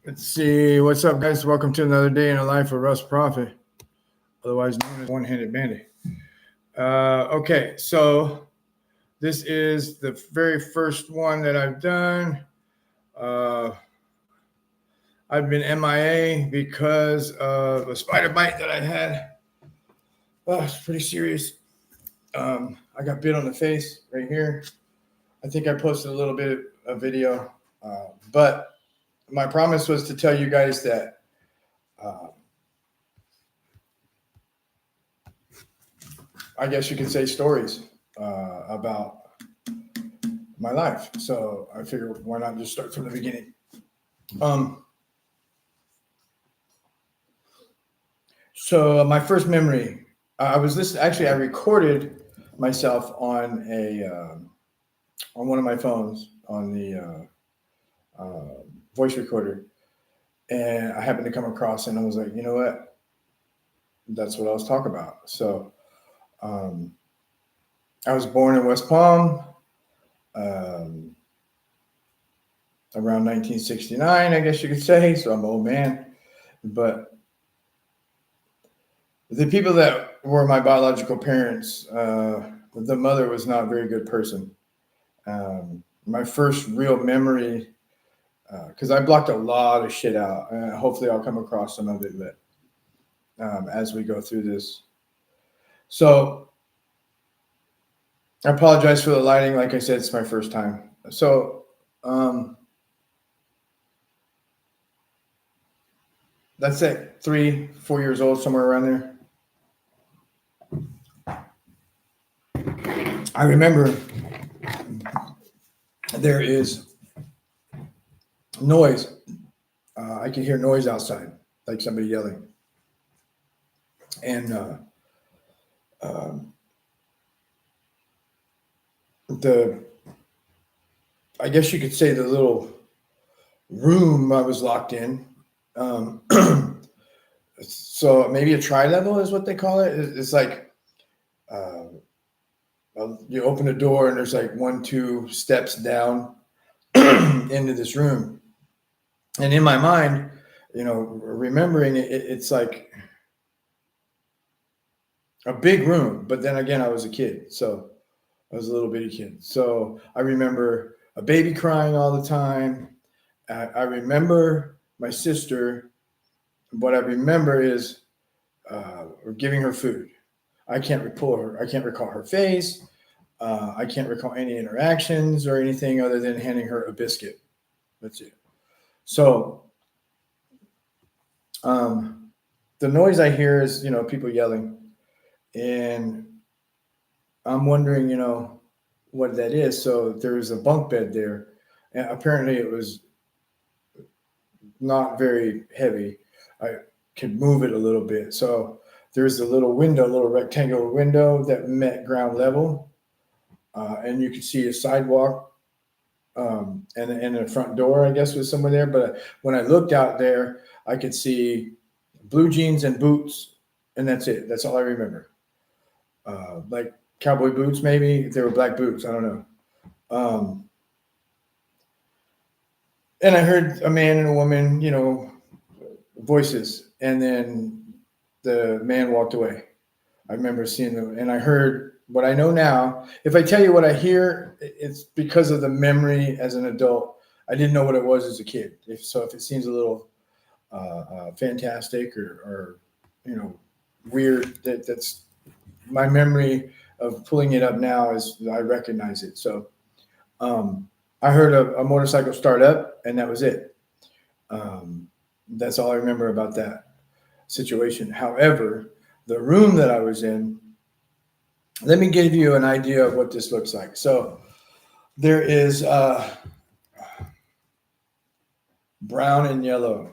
Let's see. What's up, guys? Welcome to another day in the life of Russ Proffitt, otherwise known as One-Handed Bandit. Okay, so this is the very first one that I've done. I've been MIA because of a spider bite that I had. Oh, it's pretty serious. I got bit on the face right here. I think I posted a little bit of video, but my promise was to tell you guys that I guess you could say stories about my life. So I figured, why not just start from the beginning? So my first memory, I was listening. Actually, I recorded myself on on one of my phones on the voice recorder, and I happened to come across, and I was like, you know what? That's what I was talking about. So I was born in West Palm around 1969, I guess you could say. So I'm an old man, but the people that were my biological parents, the mother was not a very good person. My first real memory, because I blocked a lot of shit out, and hopefully I'll come across some of it, but as we go through this. So I apologize for the lighting. Like I said, it's my first time. So that's it, 3-4 years old, somewhere around there. I remember there is noise. I could hear noise outside, like somebody yelling. And I guess you could say the little room I was locked in. So maybe a tri-level is what they call it. It's like you open the door and there's like 1-2 steps down into this room. And in my mind, remembering it, it's like a big room. But then again, I was a kid. So I was a little bitty kid. So I remember a baby crying all the time. I remember my sister. What I remember is giving her food. I can't recall her face. I can't recall any interactions or anything other than handing her a biscuit. That's it. So the noise I hear is, people yelling. And I'm wondering, what that is. So there was a bunk bed there. And apparently it was not very heavy. I could move it a little bit. So there's a little rectangular window that met ground level. And you could see a sidewalk and a front door, I guess, was somewhere there. But when I looked out there, I could see blue jeans and boots. And that's it. That's all I remember. Like cowboy boots, maybe. They were black boots. I don't know. And I heard a man and a woman, voices. And then the man walked away. I remember seeing them. And I heard what I know now. If I tell you what I hear, it's because of the memory as an adult. I didn't know what it was as a kid. If it seems a little fantastic or weird, that's my memory of pulling it up now is I recognize it. So I heard a motorcycle start up, and that was it. That's all I remember about that situation. However, the room that I was in, let me give you an idea of what this looks like. So there is brown and yellow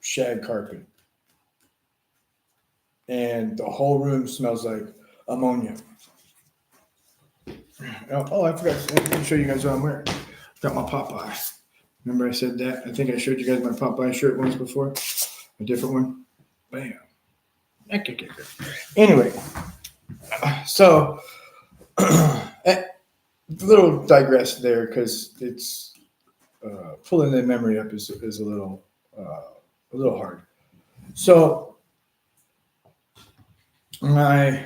shag carpet. And the whole room smells like ammonia. Oh, I forgot to show you guys what I'm wearing. Got my Popeye. Remember I said that? I think I showed you guys my Popeye shirt once before. A different one. Bam. Anyway, so a little digress there because it's pulling the memory up is a little a little hard. So my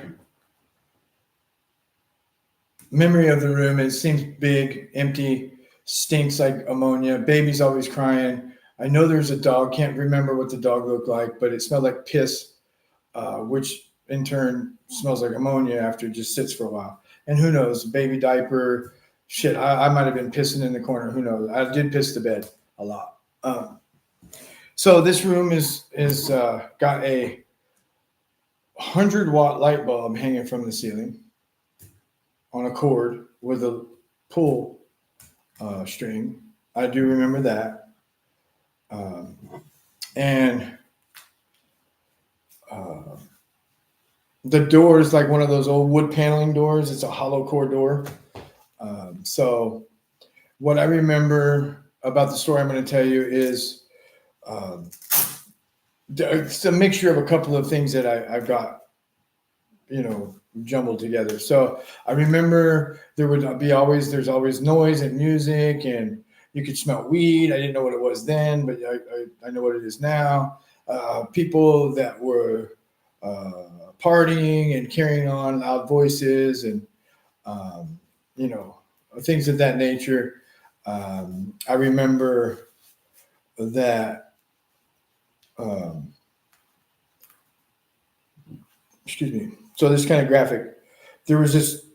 memory of the room, it seems big, empty, stinks like ammonia. Baby's always crying. I know there's a dog. Can't remember what the dog looked like, but it smelled like piss, which in turn smells like ammonia after it just sits for a while. And who knows, baby diaper, shit. I might have been pissing in the corner. Who knows? I did piss the bed a lot. So this room is got a 100-watt light bulb hanging from the ceiling on a cord with a pull string. I do remember that. And the door is like one of those old wood paneling doors. It's a hollow core door. So what I remember about the story I'm going to tell you is it's a mixture of a couple of things that I've got, jumbled together. So I remember there's always noise and music, and you could smell weed. I didn't know what it was then, but I know what it is now. People that were partying and carrying on, loud voices, and things of that nature. I remember that. Excuse me. So this kind of graphic. There was this.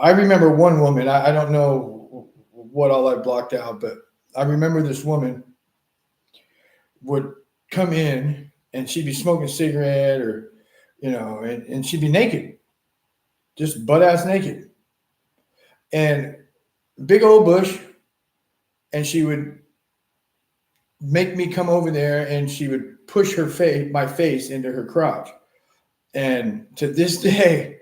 I remember one woman. I don't know what all I blocked out, but I remember this woman would come in and she'd be smoking a cigarette, or and she'd be naked, just butt ass naked, and big old bush, and she would make me come over there, and she would push my face into her crotch. And to this day,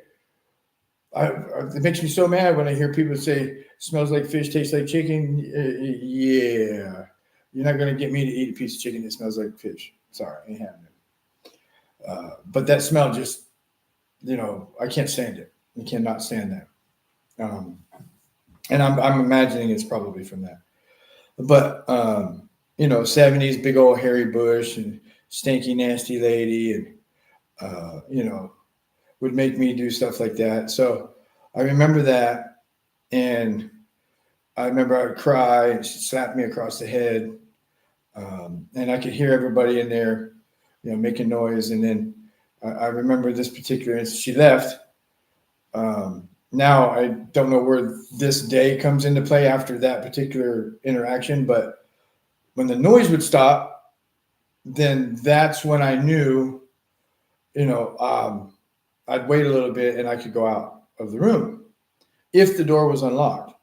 it makes me so mad when I hear people say, "Smells like fish, tastes like chicken." Yeah, you're not going to get me to eat a piece of chicken that smells like fish. Sorry, ain't happening. But that smell just, I can't stand it. I cannot stand that. And I'm imagining it's probably from that. But 70s, big old hairy bush and stinky, nasty lady, and would make me do stuff like that. So I remember that, and I remember I would cry, and she'd slap me across the head, and I could hear everybody in there, making noise. And then I remember this particular instance. She left. Now I don't know where this day comes into play after that particular interaction, but when the noise would stop, then that's when I knew, I'd wait a little bit and I could go out of the room if the door was unlocked.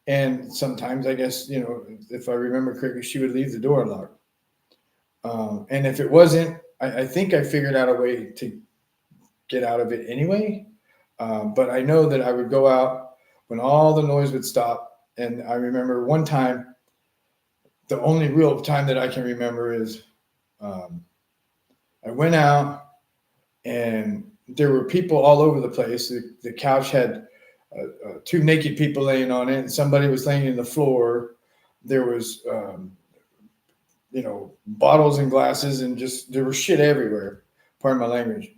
And sometimes, I guess, if I remember correctly, she would leave the door unlocked. And if it wasn't, I think I figured out a way to get out of it anyway. But I know that I would go out when all the noise would stop. And I remember one time, the only real time that I can remember is I went out and there were people all over the place. The couch had two naked people laying on it, and somebody was laying on the floor. There was, bottles and glasses, and just there was shit everywhere. Pardon my language.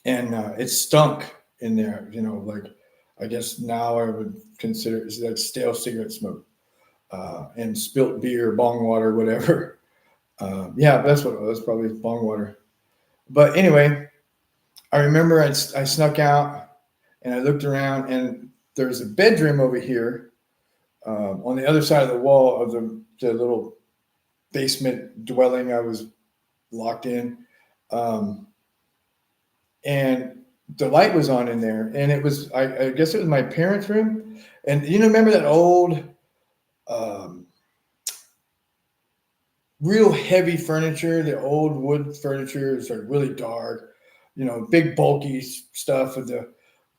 And it stunk in there. Like, I guess now I would consider it's like stale cigarette smoke, and spilt beer, bong water, whatever. Yeah, that's what it was. Probably bong water. But anyway, I remember I snuck out and I looked around, and there's a bedroom over here on the other side of the wall of the little basement dwelling I was locked in. And the light was on in there, and it was, I guess it was my parents' room. And remember that old, real heavy furniture, the old wood furniture is like really dark, big bulky stuff with the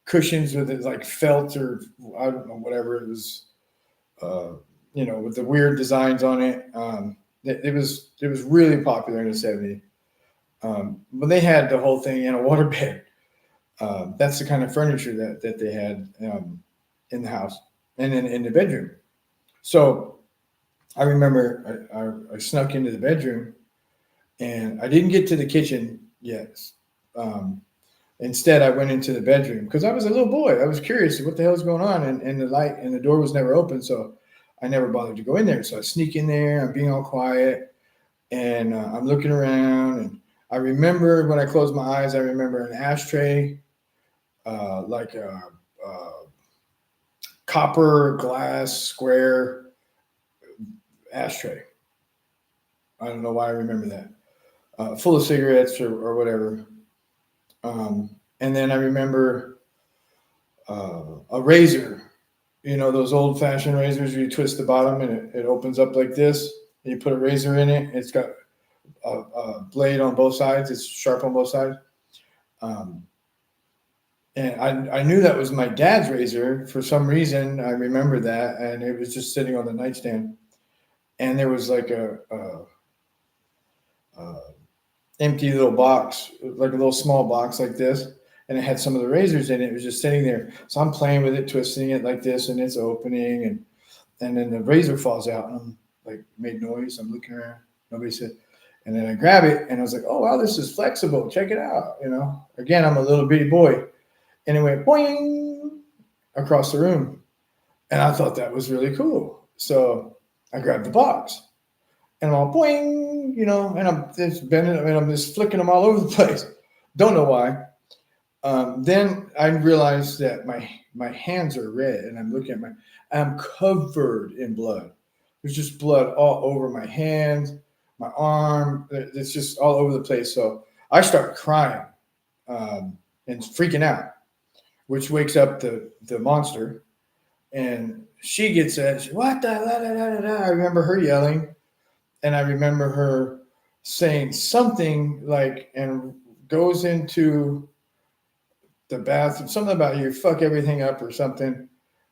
cushions with it like felt, or I don't know, whatever it was, with the weird designs on it. It was really popular in the 70s. But they had the whole thing in a waterbed. That's the kind of furniture that they had in the house and in the bedroom. So I remember I snuck into the bedroom, and I didn't get to the kitchen yet. Instead, I went into the bedroom because I was a little boy. I was curious what the hell was going on, and the light and the door was never open, so I never bothered to go in there. So I sneak in there. I'm being all quiet, and I'm looking around. And I remember when I closed my eyes, I remember an ashtray, like a copper glass square ashtray. I don't know why I remember that. Full of cigarettes or whatever. And then I remember a razor, those old fashioned razors where you twist the bottom and it opens up like this. And you put a razor in it. It's got a blade on both sides. It's sharp on both sides. And I knew that was my dad's razor. For some reason, I remember that. And it was just sitting on the nightstand. And there was like a empty little box, like a little small box like this, and it had some of the razors in it. It was just sitting there. So I'm playing with it, twisting it like this, and it's opening, and then the razor falls out, and I'm like, made noise. I'm looking around. Nobody said. And then I grab it, and I was like, oh, wow, this is flexible. Check it out. Again, I'm a little bitty boy. And it went boing across the room. And I thought that was really cool. So I grabbed the box. And I'm all boing, and I'm just bending, and I'm just flicking them all over the place. Don't know why. Then I realized that my hands are red, and I'm looking at I'm covered in blood. There's just blood all over my hands, my arm. It's just all over the place. So I start crying and freaking out, which wakes up the monster. And she gets it. What the? Da, da, da, da. I remember her yelling. And I remember her saying something like, and goes into the bathroom, something about you fuck everything up or something,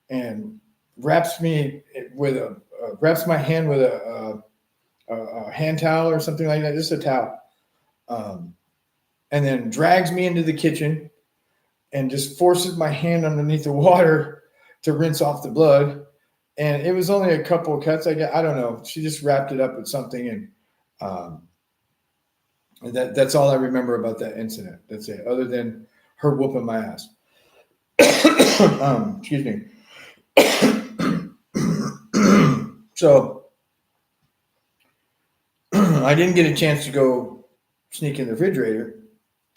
and wraps my hand with a hand towel or something like that, just a towel, and then drags me into the kitchen and just forces my hand underneath the water to rinse off the blood. And it was only a couple of cuts. I don't know. She just wrapped it up with something, and that's all I remember about that incident. That's it. Other than her whooping my ass. Excuse me. So I didn't get a chance to go sneak in the refrigerator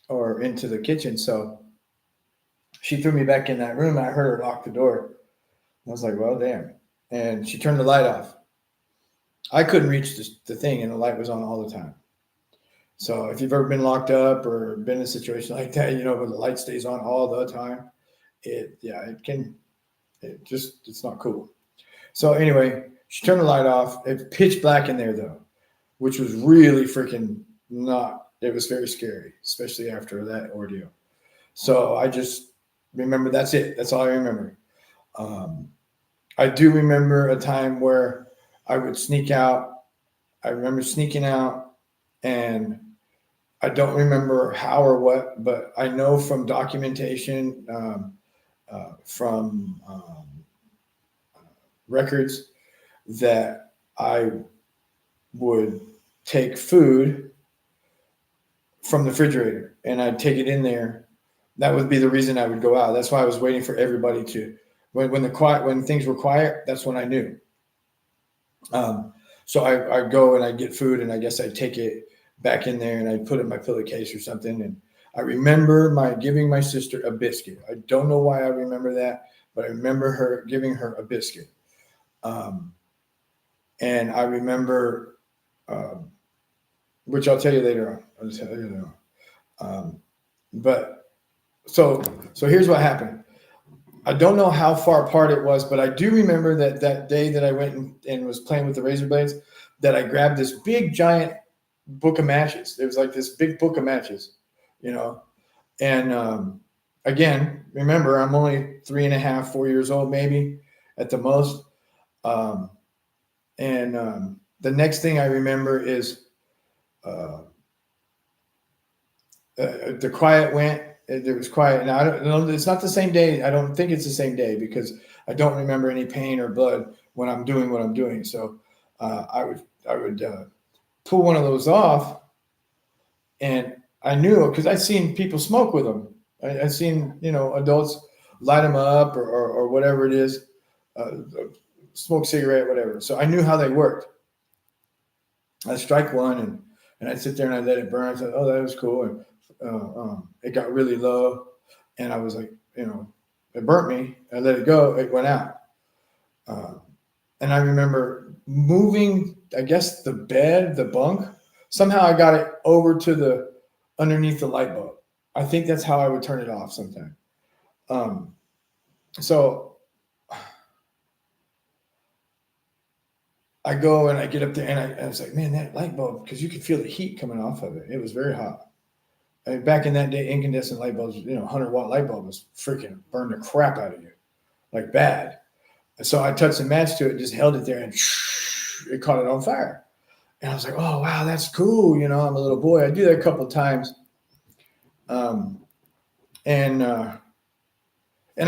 or into the kitchen. So she threw me back in that room. I heard her lock the door. I was like, well, damn. And she turned the light off. I couldn't reach the thing, and the light was on all the time. So if you've ever been locked up or been in a situation like that, where the light stays on all the time, it's not cool. So anyway, she turned the light off. It's pitch black in there though, which was really freaking it was very scary, especially after that ordeal. So I just remember that's it. That's all I remember. I do remember a time where I would sneak out. I remember sneaking out, and I don't remember how or what, but I know from documentation, from records, that I would take food from the refrigerator and I'd take it in there. That would be the reason I would go out. That's why I was waiting for everybody to. When things were quiet, that's when I knew. So I go and I get food, and I guess I take it back in there and I put it in my pillowcase or something. And I remember giving my sister a biscuit. I don't know why I remember that, but I remember her giving her a biscuit. And I remember, which I'll tell you later on. I'll just tell you later on. But so here's what happened. I don't know how far apart it was, but I do remember that day that I went and was playing with the razor blades, that I grabbed this big giant book of matches. There was like this big book of matches, and again, remember, I'm only 3.5, 4 years old, maybe at the most. And the next thing I remember is the quiet went. There was quiet. Now, I don't know. It's not the same day. I don't think it's the same day because I don't remember any pain or blood when I'm doing what I'm doing. So I would pull one of those off, and I knew because I'd seen people smoke with them. I'd seen adults light them up or whatever it is, smoke cigarette, whatever. So I knew how they worked. I'd strike one and I'd sit there and I'd let it burn. I said, "Oh, that was cool," and it got really low, and I was like, it burnt me. I let it go. It went out. And I remember moving, I guess, the bed, the bunk. Somehow I got it over to the underneath the light bulb. I think that's how I would turn it off sometime. So I go and I get up there and I was like, man, that light bulb, because you could feel the heat coming off of it. It was very hot. I mean, back in that day, incandescent light bulbs, 100-watt light bulb was freaking burned the crap out of you, like bad. So I touched the match to it, just held it there, and it caught it on fire. And I was like, "Oh wow, that's cool!" I'm a little boy. I do that a couple of times, and I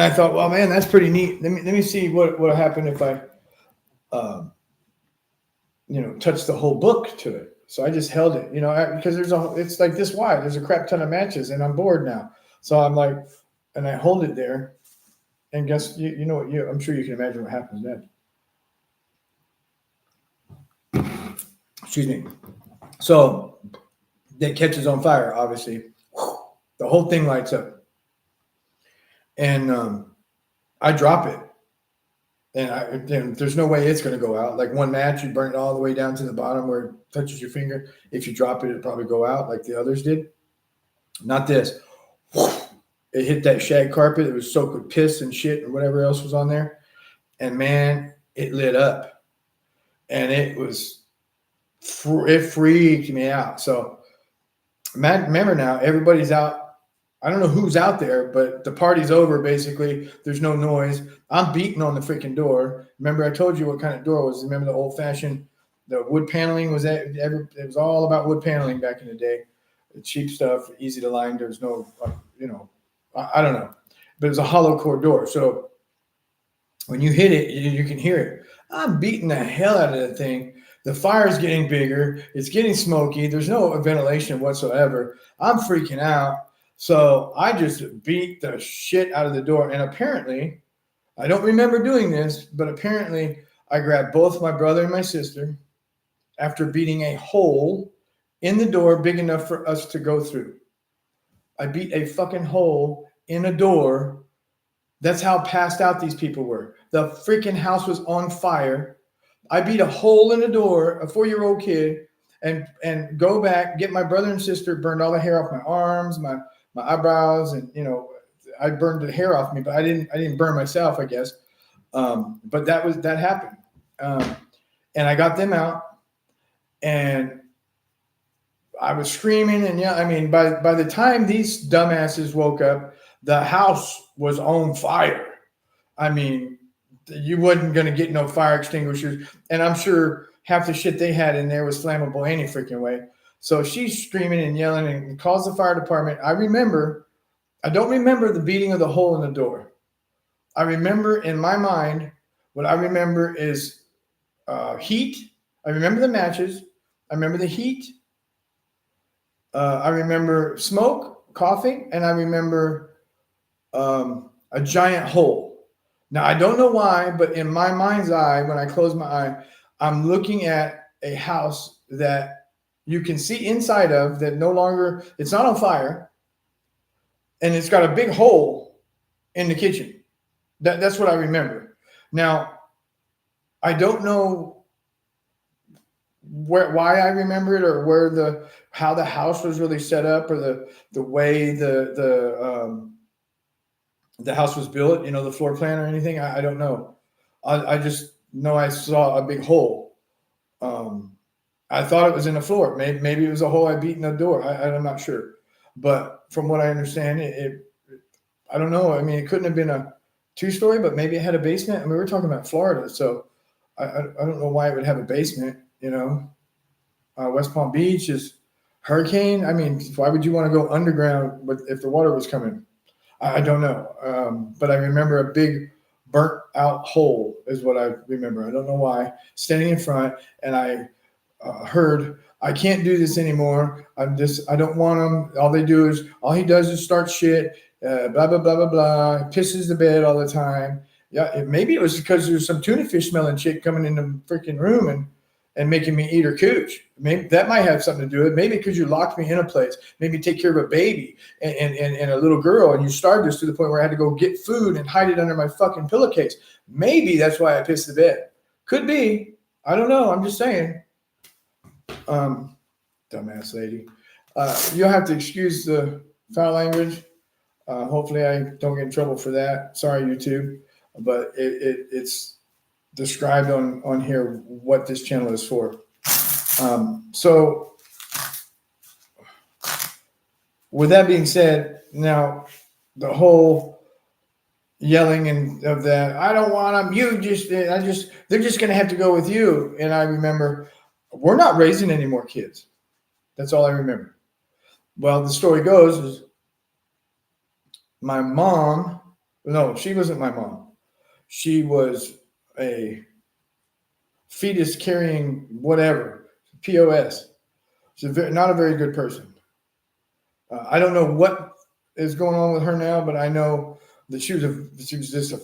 thought, "Well, man, that's pretty neat. Let me see what would happen if I, touch the whole book to it." So I just held it, because it's like this wide. There's a crap ton of matches, and I'm bored now. So I'm like, and I hold it there. And guess you know what I'm sure you can imagine what happens next. Excuse me. So that catches on fire, obviously. The whole thing lights up. And I drop it. And there's no way it's going to go out. Like one match, you burn it all the way down to the bottom where it touches your finger. If you drop it, it'll probably go out like the others did. Not this. It hit that shag carpet. It was soaked with piss and shit or whatever else was on there. And man, it lit up. And it freaked me out. So remember now, everybody's out. I don't know who's out there, but the party's over basically. There's no noise. I'm beating on the freaking door. Remember I told you what kind of door it was. Remember the old-fashioned, the wood paneling was it was all about wood paneling back in the day. The cheap stuff, easy to line. There was no, I don't know, but it was a hollow core door. So when you hit it, you can hear it. I'm beating the hell out of that thing. The fire's getting bigger. It's getting smoky. There's no ventilation whatsoever. I'm freaking out. So I just beat the shit out of the door. And apparently, I don't remember doing this, but apparently I grabbed both my brother and my sister after beating a hole in the door big enough for us to go through. I beat a fucking hole in a door. That's how passed out these people were. The freaking house was on fire. I beat a hole in a door, a 4-year-old kid, and go back, get my brother and sister, burned all the hair off my arms, my eyebrows, and I burned the hair off me, but I didn't burn myself, I guess. But that happened. And I got them out, and I was screaming, and by the time these dumbasses woke up, the house was on fire. I mean, you wasn't going to get no fire extinguishers, and I'm sure half the shit they had in there was flammable any freaking way. So she's screaming and yelling and calls the fire department. I don't remember the beating of the hole in the door. I remember in my mind, what I remember is heat. I remember the matches. I remember the heat. I remember smoke, coughing, and I remember a giant hole. Now, I don't know why, but in my mind's eye, when I close my eye, I'm looking at a house that you can see inside of that no longer, it's not on fire, and it's got a big hole in the kitchen. That's what I remember. Now, I don't know why I remember it, or how the house was really set up, or the way the house was built, the floor plan or anything. I don't know. I just know I saw a big hole. I thought it was in the floor. Maybe it was a hole I beat in the door. I'm not sure. But from what I understand, I don't know. I mean, it couldn't have been a 2-story, but maybe it had a basement. I mean, we're talking about Florida, so I don't know why it would have a basement. West Palm Beach is hurricane. I mean, why would you want to go underground if the water was coming? I don't know. But I remember a big burnt out whole is what I remember. I don't know why. Standing in front, and I heard, I can't do this anymore. I don't want him. All he does is start shit, blah, blah, blah, blah, blah. He pisses the bed all the time. Yeah, maybe it was because there's some tuna fish smelling chick coming in the freaking room and making me eat her cooch. Maybe that might have something to do with it. Maybe because you locked me in a place, made me take care of a baby and a little girl, and you starved us to the point where I had to go get food and hide it under my fucking pillowcase. Maybe that's why I pissed the bed. Could be. I don't know. I'm just saying. Dumbass lady. You'll have to excuse the foul language. Hopefully I don't get in trouble for that. Sorry, YouTube. But it's described on here what this channel is for. So with that being said, now the whole yelling and of that, I don't want them. They're just going to have to go with you. And I remember, we're not raising any more kids. That's all I remember. Well, the story goes is my mom, no, she wasn't my mom. She was a fetus carrying whatever, POS. She's not a very good person. I don't know what is going on with her now, but I know that she was just a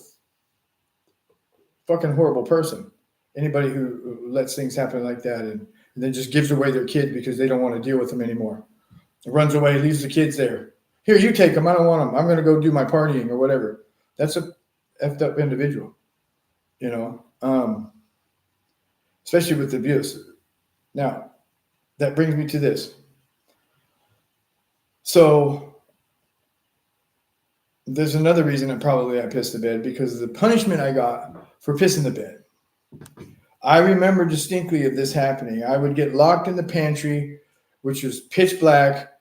fucking horrible person. Anybody who lets things happen like that and then just gives away their kid because they don't want to deal with them anymore. Runs away, leaves the kids there. Here, you take them. I don't want them. I'm going to go do my partying or whatever. That's a effed up individual, you know, especially with abuse. Now, that brings me to this. So there's another reason that probably I pissed the bed, because of the punishment I got for pissing the bed. I remember distinctly of this happening. I would get locked in the pantry, which was pitch black.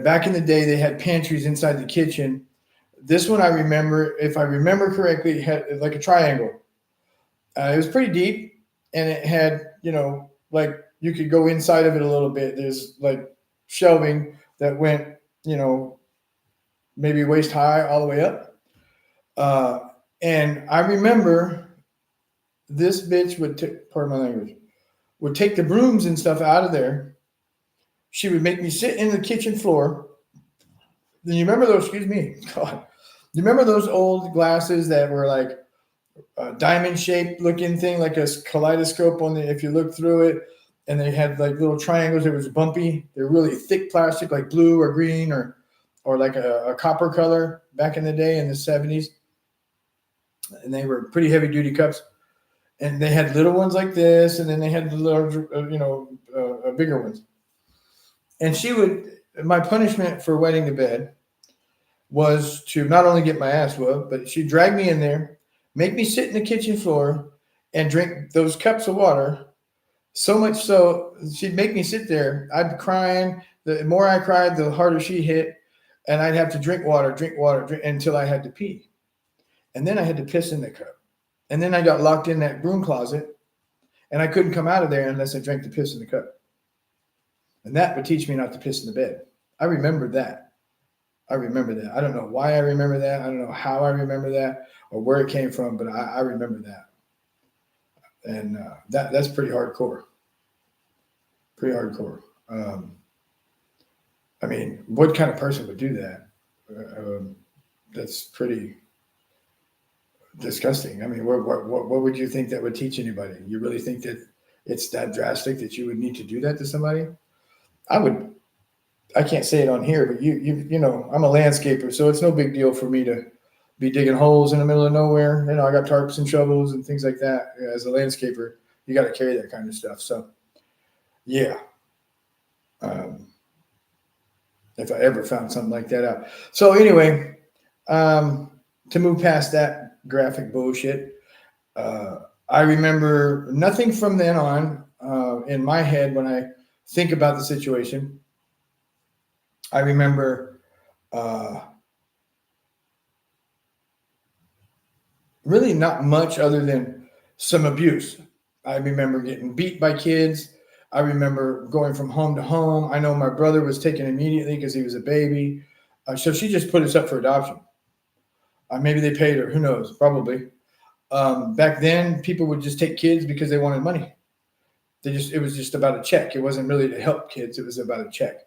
Back in the day, they had pantries inside the kitchen. This one I remember, if I remember correctly, it had like a triangle. It was pretty deep, and it had, you know, like you could go inside of it a little bit. There's like shelving that went, you know, maybe waist high all the way up. And I remember this bitch would, pardon my language, would take the brooms and stuff out of there. She would make me sit in the kitchen floor. Then you remember those, excuse me, God. You remember those old glasses that were like a diamond shaped looking thing, like a kaleidoscope on the, if you look through it, and they had like little triangles. It was bumpy. They're really thick plastic, like blue or green or like a copper color back in the day in the 70s. And they were pretty heavy duty cups. And they had little ones like this, and then they had the larger, bigger ones. And she would, my punishment for wetting the bed was to not only get my ass whooped, but she'd drag me in there, make me sit in the kitchen floor and drink those cups of water. So much so, she'd make me sit there. I'd be crying. The more I cried, the harder she hit. And I'd have to drink water until I had to pee. And then I had to piss in the cup. And then I got locked in that broom closet, and I couldn't come out of there unless I drank the piss in the cup. And that would teach me not to piss in the bed. I remember that. I don't know why I remember that. I don't know how I remember that or where it came from, but I remember that. And that's pretty hardcore. Pretty hardcore. I mean, what kind of person would do that? That's pretty disgusting. I mean, what would you think that would teach anybody? You really think that it's that drastic that you would need to do that to somebody? I can't say it on here, but you know, I'm a landscaper, so it's no big deal for me to be digging holes in the middle of nowhere. You know, I got tarps and shovels and things like that. As a landscaper, you got to carry that kind of stuff. So, yeah. If I ever found something like that out. So anyway, to move past that graphic bullshit, I remember nothing from then on in my head when I think about the situation. I remember really not much other than some abuse. I remember getting beat by kids. I remember going from home to home. I know my brother was taken immediately because he was a baby. So she just put us up for adoption. Maybe they paid her. Who knows? Probably. Back then, people would just take kids because they wanted money. It was just about a check. It wasn't really to help kids. It was about a check.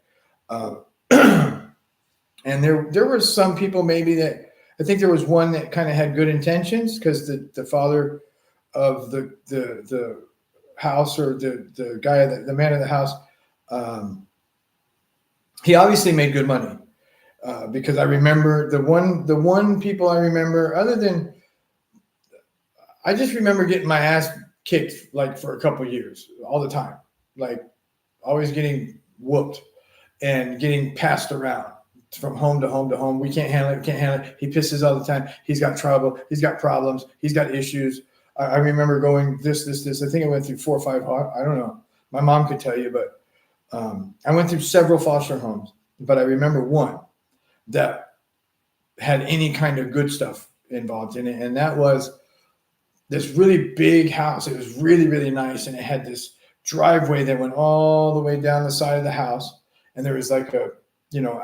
Um, and there were some people maybe that, I think there was one that kind of had good intentions, because the father of the house, or the guy, the man of the house, he obviously made good money. Because I remember the one people I remember, other than, I just remember getting my ass kicked like for a couple of years, all the time, like always getting whooped and getting passed around from home to home to home. We can't handle it. We can't handle it. He pisses all the time. He's got trouble. He's got problems. He's got issues. I remember going this. I think I went through 4 or 5. I don't know. My mom could tell you, but I went through several foster homes. But I remember one that had any kind of good stuff involved in it, and that was this really big house. It was really, really nice, and it had this driveway that went all the way down the side of the house, and there was like a,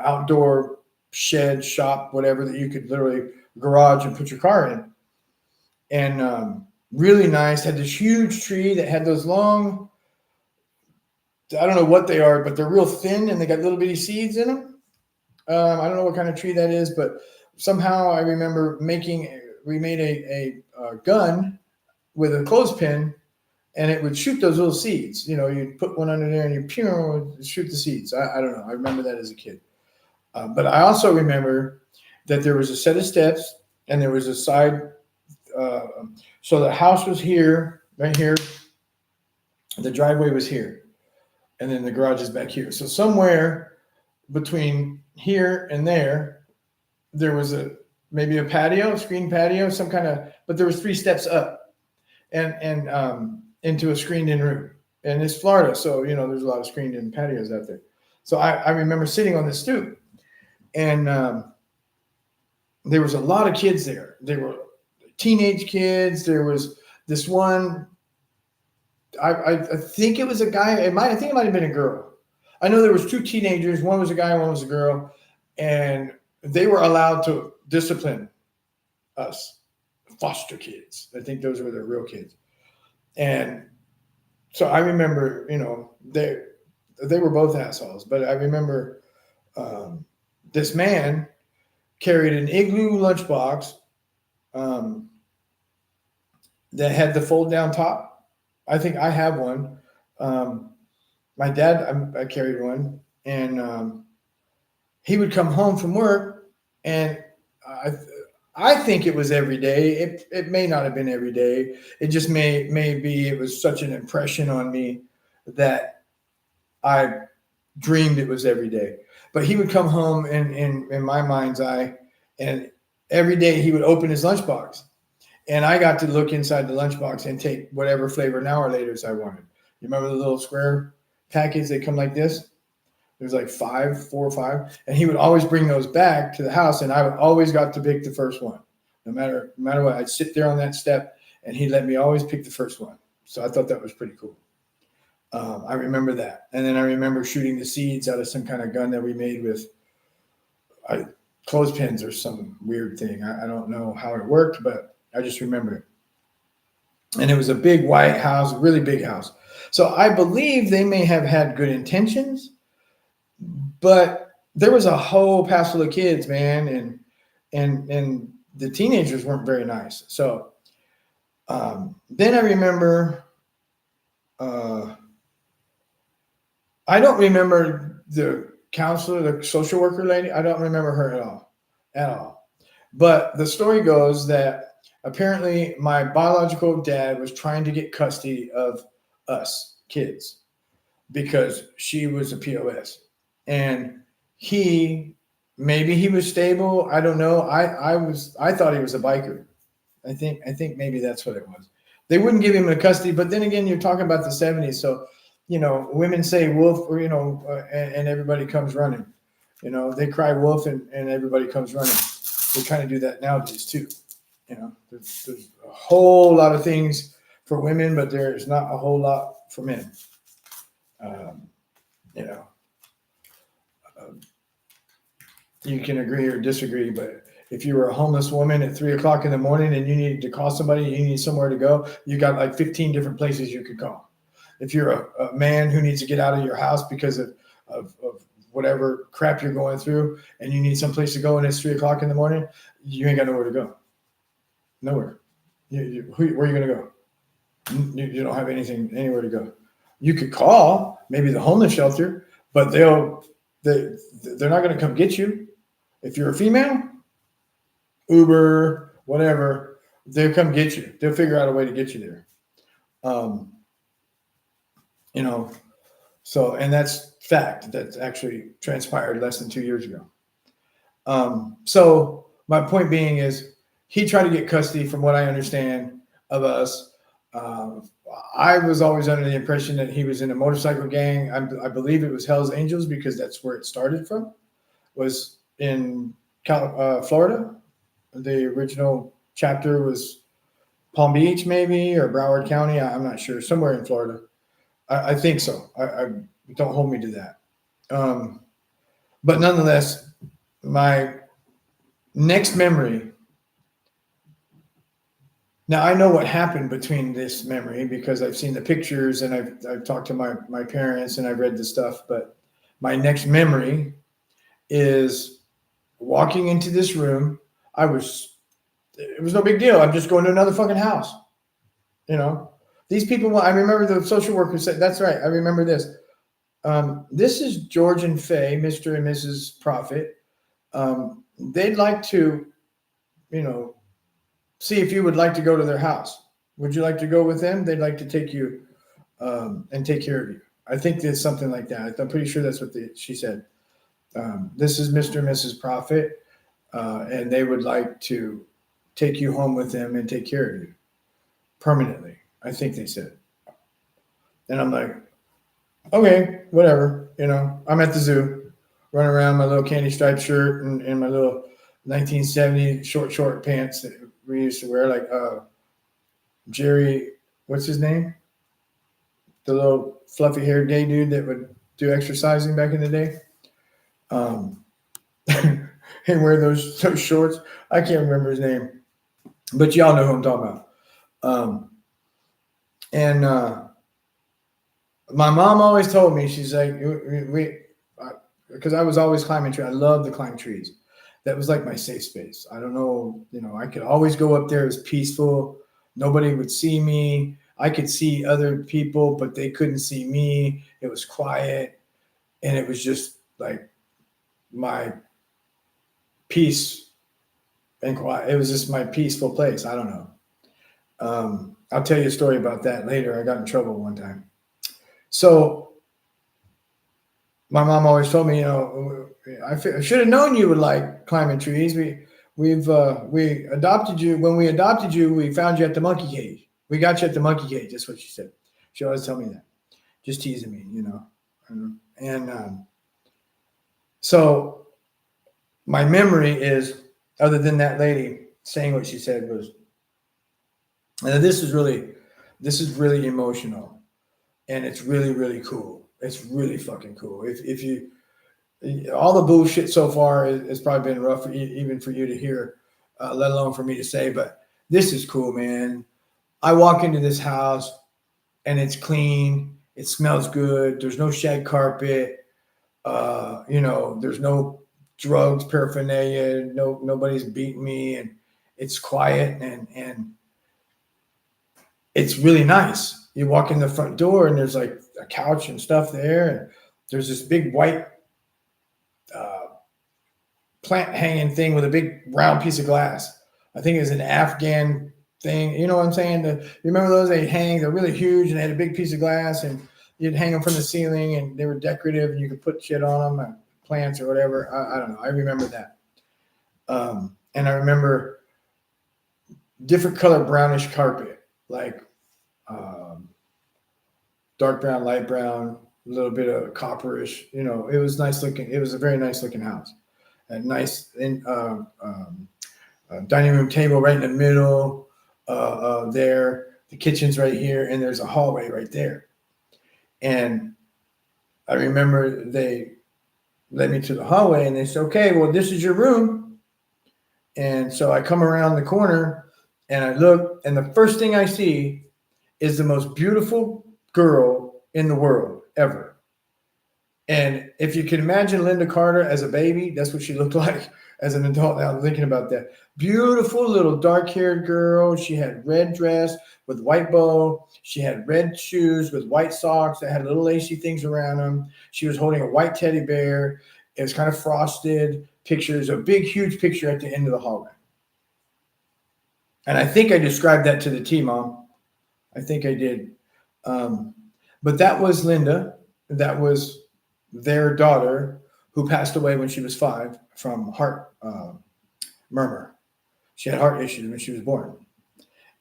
outdoor shed, shop, whatever, that you could literally garage and put your car in. And really nice. Had this huge tree that had those long, I don't know what they are, but they're real thin and they got little bitty seeds in them. I don't know what kind of tree that is, but somehow I remember we made a gun with a clothespin, and it would shoot those little seeds. You'd put one under there and you shoot the seeds. I don't know. I remember that as a kid. But I also remember that there was a set of steps, and there was a side. So the house was here, right here. The driveway was here, and then the garage is back here. So somewhere between here and there was maybe a patio, screen patio, some kind of. But there was 3 steps up, and into a screened-in room. And it's Florida, so there's a lot of screened-in patios out there. So I remember sitting on the stoop, and there was a lot of kids there. They were teenage kids. There was this one. I think it was a guy. I think it might have been a girl. I know there was 2 teenagers. One was a guy, one was a girl, and they were allowed to discipline us foster kids. I think those were the real kids. And so I remember, they were both assholes. But I remember this man carried an Igloo lunchbox that had the fold down top. I think I have one. My dad, I carried one, and he would come home from work, and I think it was every day. It may not have been every day. It just may be it was such an impression on me that I dreamed it was every day. But he would come home in my mind's eye, and every day he would open his lunchbox, and I got to look inside the lunchbox and take whatever flavor Now or Laters I wanted. You remember the little square packets? They come like this. There's like 4 or 5, and he would always bring those back to the house, and I would always got to pick the first one, no matter what. I'd sit there on that step, and he'd let me always pick the first one. So I thought that was pretty cool. I remember that, and then I remember shooting the seeds out of some kind of gun that we made with clothespins or some weird thing. I don't know how it worked, but I just remember it. And it was a big white house, really big house. So I believe they may have had good intentions, but there was a whole pass full of kids, man, and the teenagers weren't very nice. So then I remember, I don't remember the counselor, the social worker lady. I don't remember her at all. But the story goes that apparently my biological dad was trying to get custody of us kids because she was a POS. And maybe he was stable. I don't know. I thought he was a biker. I think maybe that's what it was. They wouldn't give him a custody, but then again, you're talking about the 70s. So, women say wolf, or, and everybody comes running. They cry wolf and everybody comes running. They kind of do that nowadays too. There's a whole lot of things for women, but there's not a whole lot for men. You can agree or disagree, but If you were a homeless woman at 3 o'clock in the morning and you needed to call somebody, you need somewhere to go, you got like 15 different places you could call. If you're a man who needs to get out of your house because of whatever crap you're going through and you need someplace to go and it's 3 o'clock in the morning, you ain't got nowhere to go. Nowhere. Where are you going to go? You don't have anywhere to go. You could call maybe the homeless shelter, but they're not going to come get you. If you're a female, Uber, whatever, they'll come get you. They'll figure out a way to get you there. So, and that's fact. That's actually transpired less than 2 years ago. So my point being is he tried to get custody, from what I understand, of us. I was always under the impression that he was in a motorcycle gang. I believe it was Hell's Angels because that's where it started from, was in Florida. The original chapter was Palm Beach, maybe, or Broward County. I'm not sure. Somewhere in Florida. I think so. I don't hold me to that. But nonetheless, my next memory. Now I know what happened between this memory because I've seen the pictures and I've talked to my parents and I've read the stuff. But my next memory is walking into this room. It was no big deal. I'm just going to another fucking house. These people, I remember the social worker said, that's right. I remember this. This is George and Faye, Mr. and Mrs. Proffitt. They'd like to, see if you would like to go to their house. Would you like to go with them? They'd like to take you and take care of you. I think there's something like that. I'm pretty sure that's what she said. This is Mr. and Mrs. Proffitt, and they would like to take you home with them and take care of you permanently. I think they said. And I'm like, okay, whatever. I'm at the zoo, running around my little candy striped shirt and my little 1970 short pants that we used to wear, like Jerry, what's his name? The little fluffy haired gay dude that would do exercising back in the day. And wear those shorts. I can't remember his name, but y'all know who I'm talking about. And my mom always told me, she's like, because I was always climbing trees. I love to climb trees. That was like my safe space. I don't know, I could always go up there. It was peaceful. Nobody would see me. I could see other people, but they couldn't see me. It was quiet. And it was just like my peace and quiet. It was just my peaceful place. I don't know. I'll tell you a story about that later. I got in trouble one time. So my mom always told me, I should have known you would like climbing trees. We adopted you. When we adopted you, we found you at the monkey cage. We got you at the monkey cage. That's what she said. She always tell me that, just teasing me, And so my memory is, other than that lady saying what she said, was, and this is really emotional, and it's really, really cool. It's really fucking cool. If you, all the bullshit so far has probably been rough, even for you to hear, let alone for me to say, but this is cool, man. I walk into this house and it's clean. It smells good. There's no shag carpet. There's no drugs, paraphernalia. Nobody's beating me, and it's quiet and it's really nice. You walk in the front door and there's like a couch and stuff there, and there's this big white plant hanging thing with a big round piece of glass. I think it's an Afghan thing. You know what I'm saying? You remember those? They hang. They're really huge, and they had a big piece of glass, and you'd hang them from the ceiling, and they were decorative, and you could put shit on them, plants or whatever. I don't know. I remember that. And I remember different color brownish carpet, like dark brown, light brown, a little bit of copperish. It was nice looking. It was a very nice looking house. A nice dining room table right in the middle there. The kitchen's right here, and there's a hallway right there. And I remember they led me to the hallway, and they said, okay, well, this is your room. And so I come around the corner and I look, and the first thing I see is the most beautiful girl in the world ever. And if you can imagine Linda Carter as a baby, that's what she looked like as an adult. Now I'm thinking about that. Beautiful little dark-haired girl. She had red dress with white bow. She had red shoes with white socks that had little lacy things around them. She was holding a white teddy bear. It was kind of frosted. Pictures, a big, huge picture at the end of the hallway. And I think I described that to the T, Mom. I think I did. But that was Linda. That was their daughter, who passed away when she was 5 from heart murmur. She had heart issues when she was born.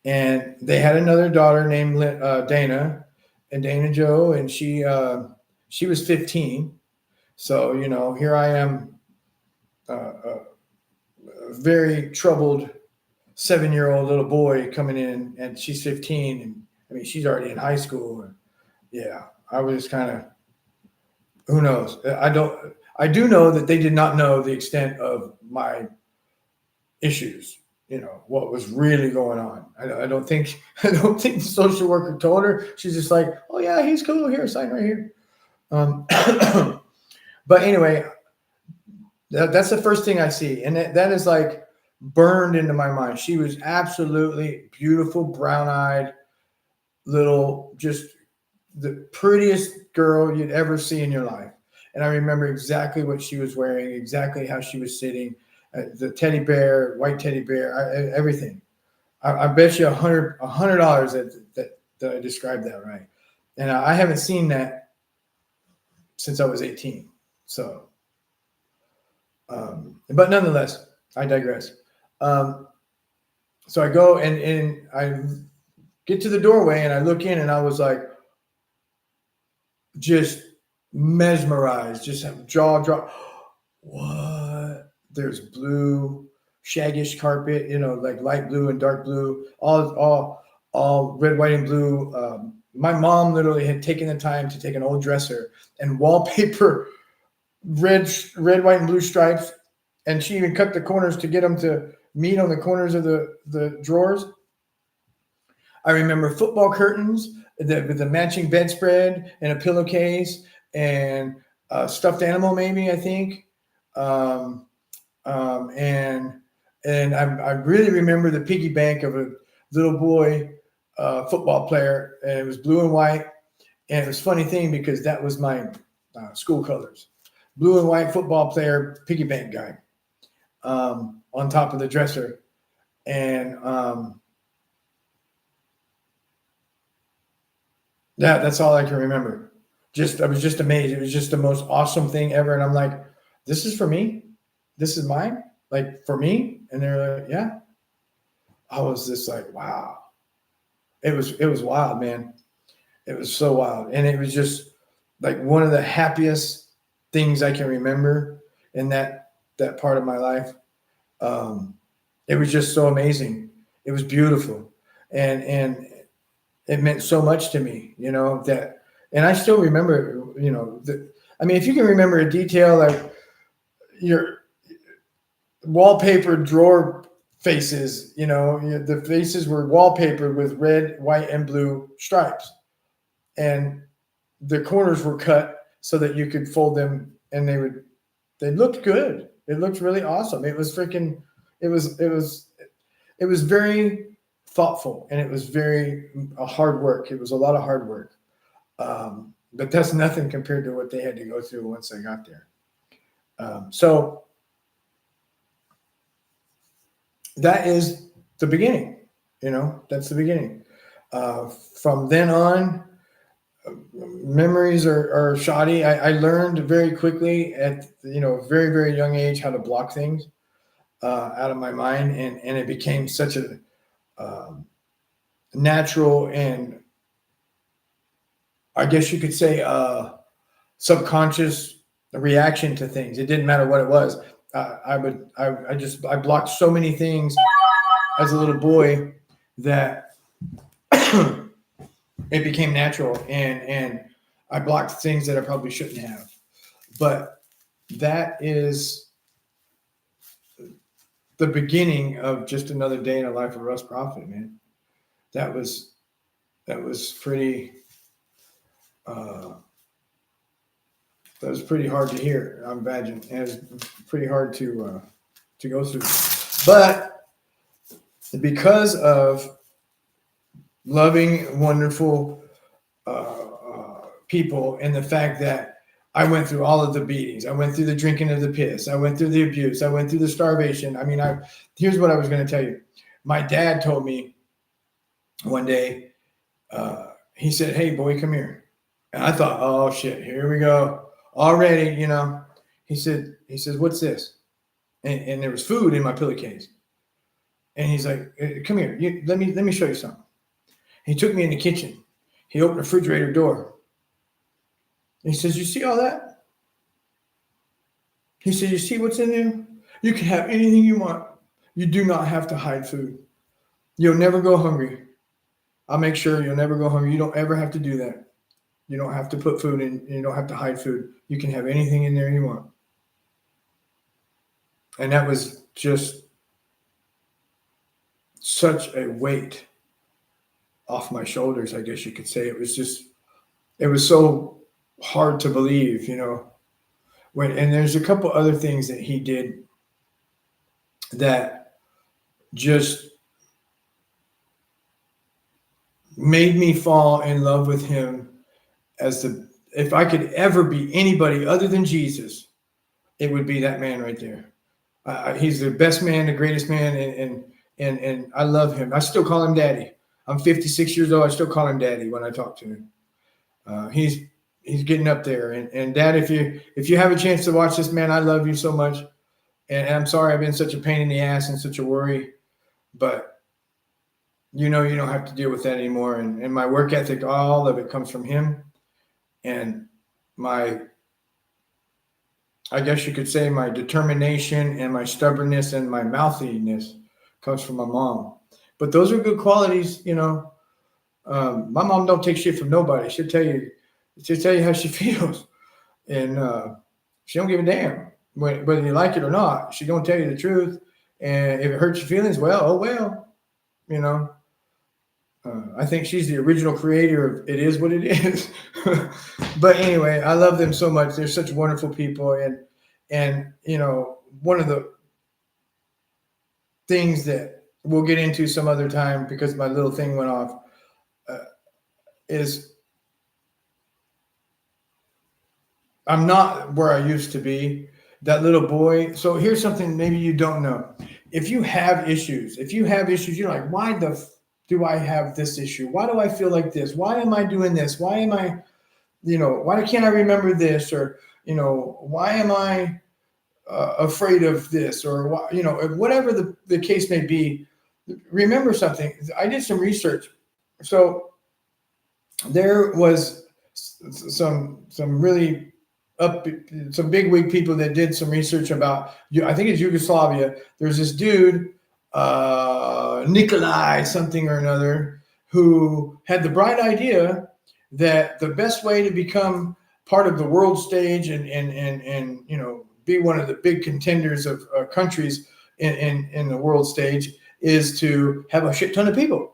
And they had another daughter named Dana, and Dana Joe, and she was 15. So, you know, here I am, a very troubled 7-year-old little boy coming in, and she's 15, and I mean, she's already in high school. And yeah, I was kind of, who knows? I do know that they did not know the extent of my issues, you know, what was really going on. I don't think the social worker told her. She's just like, oh yeah, he's cool. Here, sign right here. But anyway, that's the first thing I see. And that is like burned into my mind. She was absolutely beautiful, brown-eyed, little, just the prettiest girl you'd ever see in your life. And I remember exactly what she was wearing, exactly how she was sitting, the teddy bear, white teddy bear, everything. I bet you $100 that I described that right. And I haven't seen that since I was 18. So, but nonetheless, I digress. So I go and I get to the doorway and I look in and I was like, just mesmerized, just have jaw drop. What? There's blue, shaggish carpet, you know, like light blue and dark blue, all red, white, and blue. My mom literally had taken the time to take an old dresser and wallpaper red, white, and blue stripes, and she even cut the corners to get them to meet on the corners of the drawers. I remember football curtains with the matching bedspread and a pillowcase and a stuffed animal, maybe, I think. And I really remember the piggy bank of a little boy football player, and it was blue and white. And it was a funny thing because that was my school colors. Blue and white football player, piggy bank guy, on top of the dresser. And that's all I can remember. I was just amazed. It was just the most awesome thing ever. And I'm like, this is for me? This is mine? Like, for me? And they're like, yeah. I was just like, wow. It was wild, man. It was so wild. And it was just like one of the happiest things I can remember in that part of my life. It was just so amazing. It was beautiful. And it meant so much to me, you know, and I still remember, you know, I mean, if you can remember a detail like your wallpaper drawer faces, you know, the faces were wallpapered with red, white, and blue stripes. And the corners were cut so that you could fold them, and they looked good. It looked really awesome. It was very thoughtful, and it was very hard work. It was a lot of hard work. But that's nothing compared to what they had to go through once I got there. So that is the beginning, you know, that's the beginning. From then on, memories are shoddy. I learned very quickly at, you know, a very, very young age how to block things out of my mind. And it became such a natural and, I guess you could say, subconscious reaction to things. It didn't matter what it was. I blocked so many things as a little boy that it became natural, and I blocked things that I probably shouldn't have. But that is the beginning of just another day in the life of Russ Proffitt, man. That was pretty. Uh, that was pretty hard to hear. I imagine, and it was pretty hard to go through. But because of loving, wonderful people, and the fact that I went through all of the beatings, I went through the drinking of the piss, I went through the abuse, I went through the starvation. I mean, here's what I was going to tell you. My dad told me one day, he said, "Hey, boy, come here." And I thought, "Oh shit, here we go already." You know, he says, "What's this?" And there was food in my pillowcase. And he's like, "Come here, let me show you something." He took me in the kitchen. He opened the refrigerator door. And he says, "You see all that?" He said, "You see what's in there? You can have anything you want. You do not have to hide food. You'll never go hungry. I'll make sure you'll never go hungry. You don't ever have to do that. You don't have to put food in. You don't have to hide food. You can have anything in there you want." And that was just such a weight off my shoulders, I guess you could say. It was so hard to believe, you know. And there's a couple other things that he did that just made me fall in love with him if I could ever be anybody other than Jesus, it would be that man right there. He's the best man, the greatest man, and I love him. I still call him Daddy. I'm 56 years old. I still call him Daddy when I talk to him. He's getting up there, and Dad, if you have a chance to watch this, man, I love you so much, and I'm sorry I've been such a pain in the ass and such a worry, but you know you don't have to deal with that anymore. And my work ethic, all of it comes from him, and I guess you could say my determination and my stubbornness and my mouthiness comes from my mom. But those are good qualities, you know. My mom don't take shit from nobody. She'll tell you how she feels, and she don't give a damn whether you like it or not. She gonna tell you the truth, and if it hurts your feelings, well, oh well, you know. I think she's the original creator of "It Is What It Is." But anyway, I love them so much. They're such wonderful people, and you know, one of the things that we'll get into some other time because my little thing went off is I'm not where I used to be. That little boy. So here's something maybe you don't know. If you have issues, you're like, why do I have this issue? Why do I feel like this? Why am I doing this? Why am I, why can't I remember this? Or, why am I afraid of this? Or, whatever the case may be, remember something. I did some research. So there was some really some bigwig people that did some research about, I think it's Yugoslavia. There's this dude, Nikolai something or another, who had the bright idea that the best way to become part of the world stage and be one of the big contenders of countries in the world stage is to have a shit ton of people.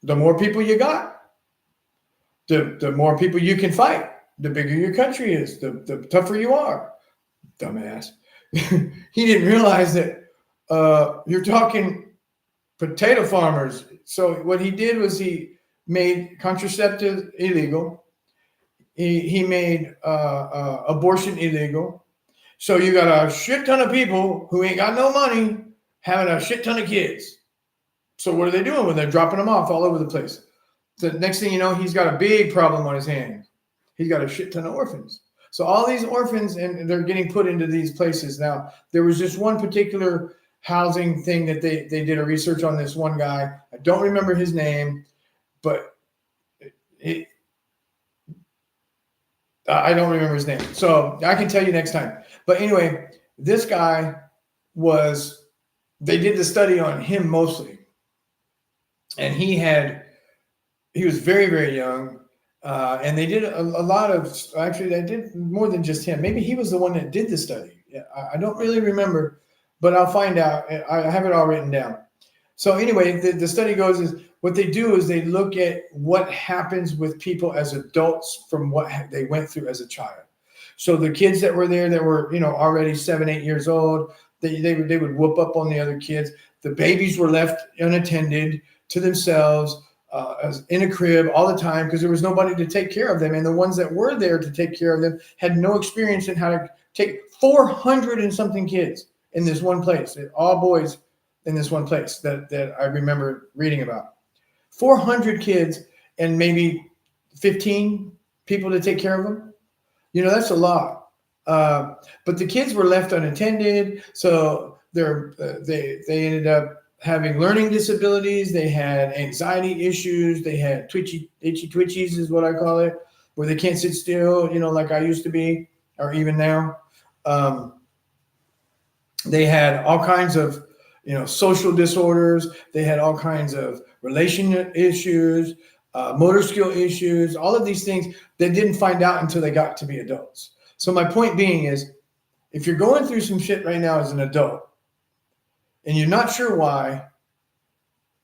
The more people you got, the more people you can fight. The bigger your country is, the tougher you are. Dumbass. He didn't realize that you're talking potato farmers. So what he did was he made contraceptive illegal. He made abortion illegal. So you got a shit ton of people who ain't got no money having a shit ton of kids. So what are they doing when they're dropping them off all over the place? The next thing you know, he's got a big problem on his hands. He's got a shit ton of orphans. So all these orphans, and they're getting put into these places. Now, there was just one particular housing thing that they did a research on this one guy. I don't remember his name, but I don't remember his name. So I can tell you next time. But anyway, this guy they did the study on him mostly. And he was very, very young. And they did a lot of, actually, they did more than just him. Maybe he was the one that did the study. Yeah, I don't really remember. but I'll find out. I have it all written down. So anyway, the study goes is what they do is they look at what happens with people as adults from what they went through as a child. So the kids that were there that were, already 7, 8 years old, they would whoop up on the other kids. The babies were left unattended to themselves, as in a crib all the time because there was nobody to take care of them. And the ones that were there to take care of them had no experience in how to take 400 and something kids in this one place, all boys in this one place that I remember reading about. 400 kids and maybe 15 people to take care of them. That's a lot. But the kids were left unattended, so they ended up having learning disabilities. They had anxiety issues. They had itchy twitchies is what I call it, where they can't sit still, like I used to be, or even now. They had all kinds of, social disorders. They had all kinds of relation issues, motor skill issues, all of these things they didn't find out until they got to be adults. So my point being is, if you're going through some shit right now as an adult and you're not sure why,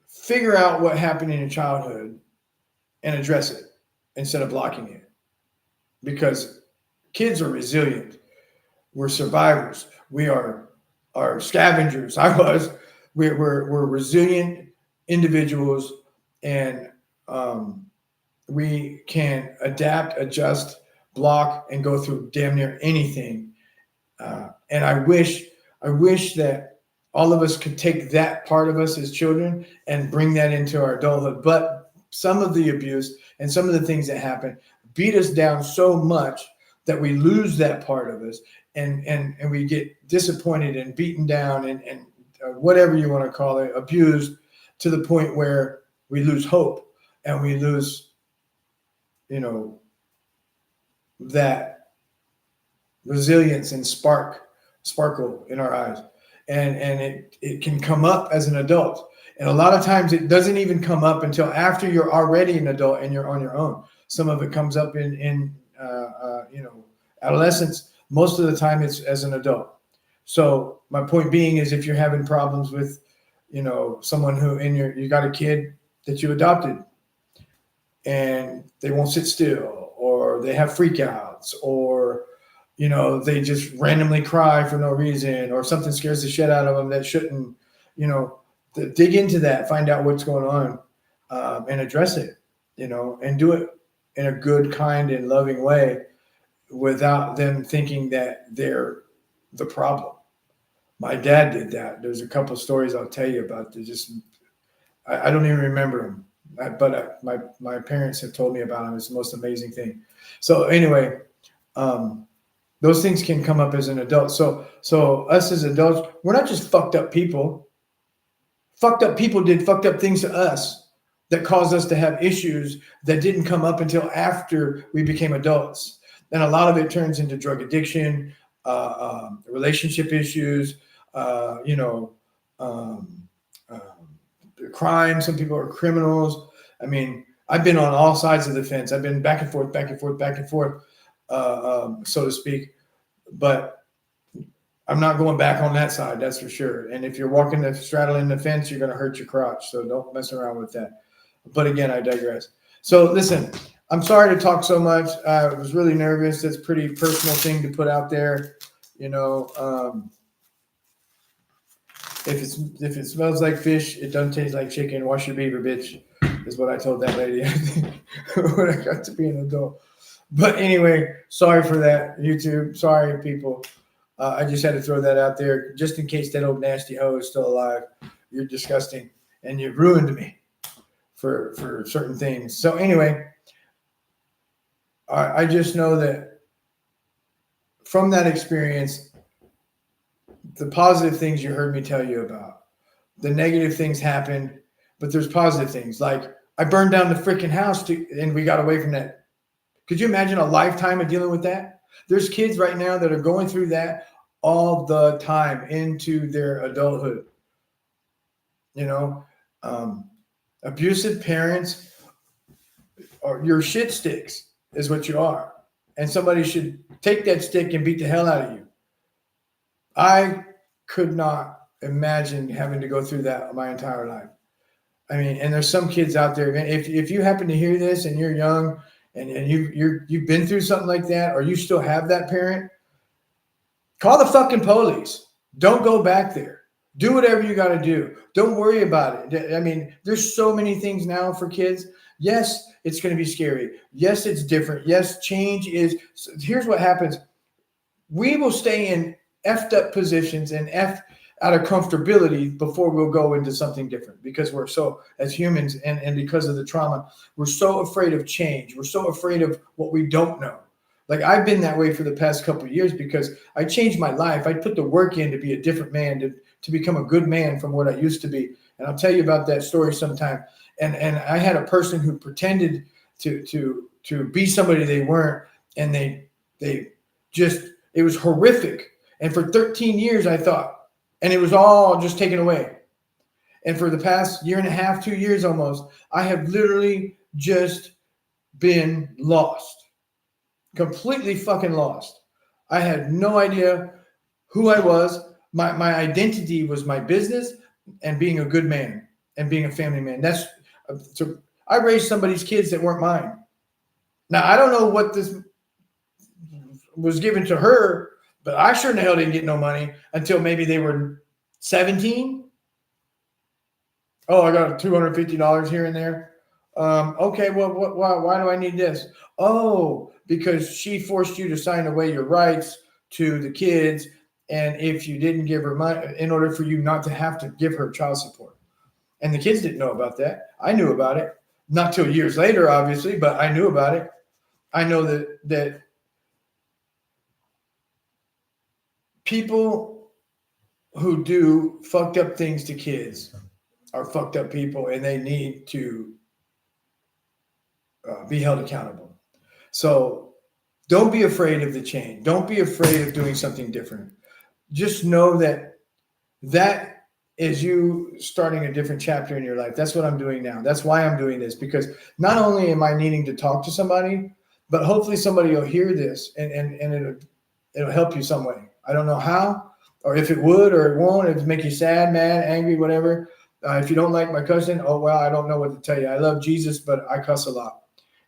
figure out what happened in your childhood and address it instead of blocking it. Because kids are resilient. We're survivors. We are scavengers. We're resilient individuals, and we can adapt, adjust, block, and go through damn near anything. And I wish that all of us could take that part of us as children and bring that into our adulthood. But some of the abuse and some of the things that happen beat us down so much that we lose that part of us, and we get disappointed and beaten down and whatever you want to call it, abused, to the point where we lose hope and we lose, that resilience and sparkle in our eyes. And it can come up as an adult. And a lot of times it doesn't even come up until after you're already an adult and you're on your own. Some of it comes up in adolescence. Most of the time it's as an adult. So my point being is, if you're having problems with, someone who you got a kid that you adopted and they won't sit still, or they have freakouts, or, they just randomly cry for no reason, or something scares the shit out of them that shouldn't, dig into that, find out what's going on, and address it, and do it in a good, kind, and loving way without them thinking that they're the problem. My dad did that. There's a couple of stories I'll tell you about. I don't even remember them, but my parents have told me about them. It's the most amazing thing. So anyway, those things can come up as an adult. So us as adults, we're not just fucked up people. Fucked up people did fucked up things to us that caused us to have issues that didn't come up until after we became adults. And a lot of it turns into drug addiction, relationship issues, crime. Some people are criminals. I mean, I've been on all sides of the fence. I've been back and forth, so to speak. But I'm not going back on that side, that's for sure. And if you're straddling the fence, you're going to hurt your crotch. So don't mess around with that. But again, I digress. So listen, I'm sorry to talk so much. I was really nervous. That's a pretty personal thing to put out there. If it smells like fish, it doesn't taste like chicken. Wash your beaver, bitch, is what I told that lady when I got to be an adult. But anyway, sorry for that, YouTube. Sorry, people. I just had to throw that out there just in case that old nasty hoe is still alive. You're disgusting, and you've ruined me for certain things. So anyway, I just know that from that experience, the positive things you heard me tell you about, the negative things happened, but there's positive things. Like I burned down the freaking house and we got away from that. Could you imagine a lifetime of dealing with that? There's kids right now that are going through that all the time into their adulthood. Abusive parents are your shit sticks is what you are. And somebody should take that stick and beat the hell out of you. I could not imagine having to go through that my entire life. I mean, and there's some kids out there, man, if you happen to hear this and you're young and you've been through something like that, or you still have that parent, call the fucking police. Don't go back there. Do whatever you got to do. Don't worry about it. I mean, there's so many things now for kids. Yes, it's going to be scary. Yes, it's different. Yes, change is. Here's what happens. We will stay in effed up positions and out of comfortability before we'll go into something different, because we're so, as humans, and because of the trauma, we're so afraid of change. We're so afraid of what we don't know. Like, I've been that way for the past couple of years because I changed my life. I put the work in to be a different man, to become a good man from what I used to be. And I'll tell you about that story sometime. And I had a person who pretended to be somebody they weren't, and they just, it was horrific. And for 13 years, I thought, and it was all just taken away. And for the past year and a half, 2 years almost, I have literally just been lost. Completely fucking lost. I had no idea who I was. My identity was my business and being a good man and being a family man. So I raised somebody's kids that weren't mine. Now, I don't know what this was given to her, but I sure in the hell didn't get no money until maybe they were 17. Oh, I got $250 here and there. Okay, well, why do I need this? Oh, because she forced you to sign away your rights to the kids, and if you didn't give her money, in order for you not to have to give her child support. And the kids didn't know about that. I knew about it. Not till years later, obviously, but I knew about it. I know that people who do fucked up things to kids are fucked up people, and they need to be held accountable. So don't be afraid of the change. Don't be afraid of doing something different. Just know that is you starting a different chapter in your life. That's what I'm doing now. That's why I'm doing this, because not only am I needing to talk to somebody, but hopefully somebody will hear this and it'll help you some way. I don't know how, or if it would or it won't. If it make you sad, mad, angry, whatever. If you don't like my cousin, oh, well, I don't know what to tell you. I love Jesus, but I cuss a lot.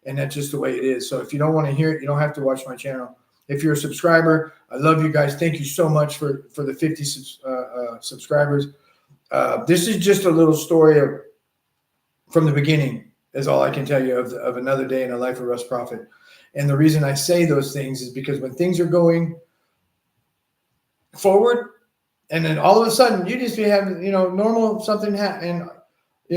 And that's just the way it is. So if you don't want to hear it, you don't have to watch my channel. If you're a subscriber, I love you guys. Thank you so much for the 50 subscribers. This is just a little story from the beginning, is all I can tell you of another day in the life of Russ Proffitt. And the reason I say those things is because when things are going forward, and then all of a sudden you just be having, normal something happen, and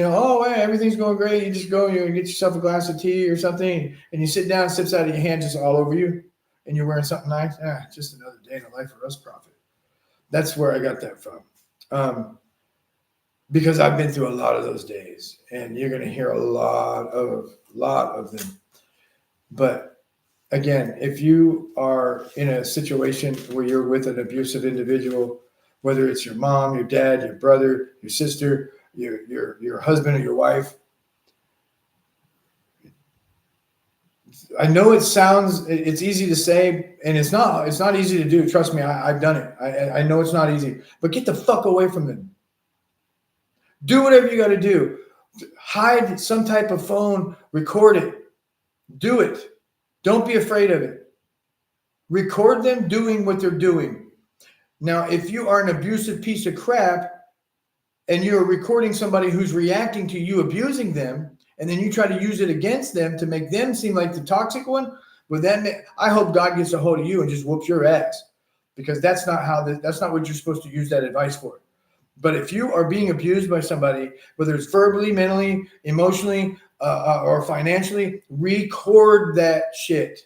oh, hey, everything's going great. You just go, you get yourself a glass of tea or something, and you sit down, sips out of your hand just all over you, and you're wearing something nice. Just another day in the life of Russ Proffitt. That's where I got that from. Because I've been through a lot of those days, and you're going to hear a lot of them. But again, if you are in a situation where you're with an abusive individual, whether it's your mom, your dad, your brother, your sister, your husband or your wife, I know it's easy to say, and it's not easy to do. Trust me, I've done it. I know it's not easy, but get the fuck away from them. Do whatever you got to do. Hide some type of phone, record it. Do it. Don't be afraid of it. Record them doing what they're doing. Now, if you are an abusive piece of crap and you're recording somebody who's reacting to you abusing them, and then you try to use it against them to make them seem like the toxic one, well, I hope God gets a hold of you and just whoops your ass, because that's not what you're supposed to use that advice for. But if you are being abused by somebody, whether it's verbally, mentally, emotionally, or financially, record that shit.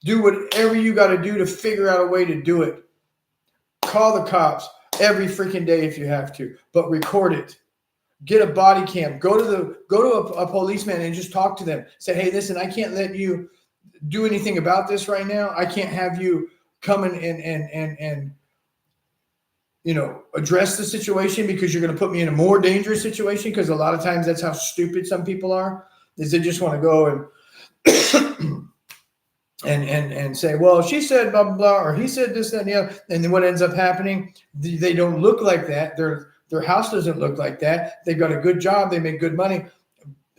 Do whatever you got to do to figure out a way to do it. Call the cops every freaking day if you have to, but record it. Get a body cam. Go to a policeman and just talk to them. Say, hey, listen, I can't let you do anything about this right now. I can't have you come and address the situation, because you're going to put me in a more dangerous situation. Because a lot of times that's how stupid some people are, is they just want to go and say, well, she said blah blah blah, or he said this, that, and the other, and then what ends up happening? They don't look like that. Their house doesn't look like that. They've got a good job. They make good money,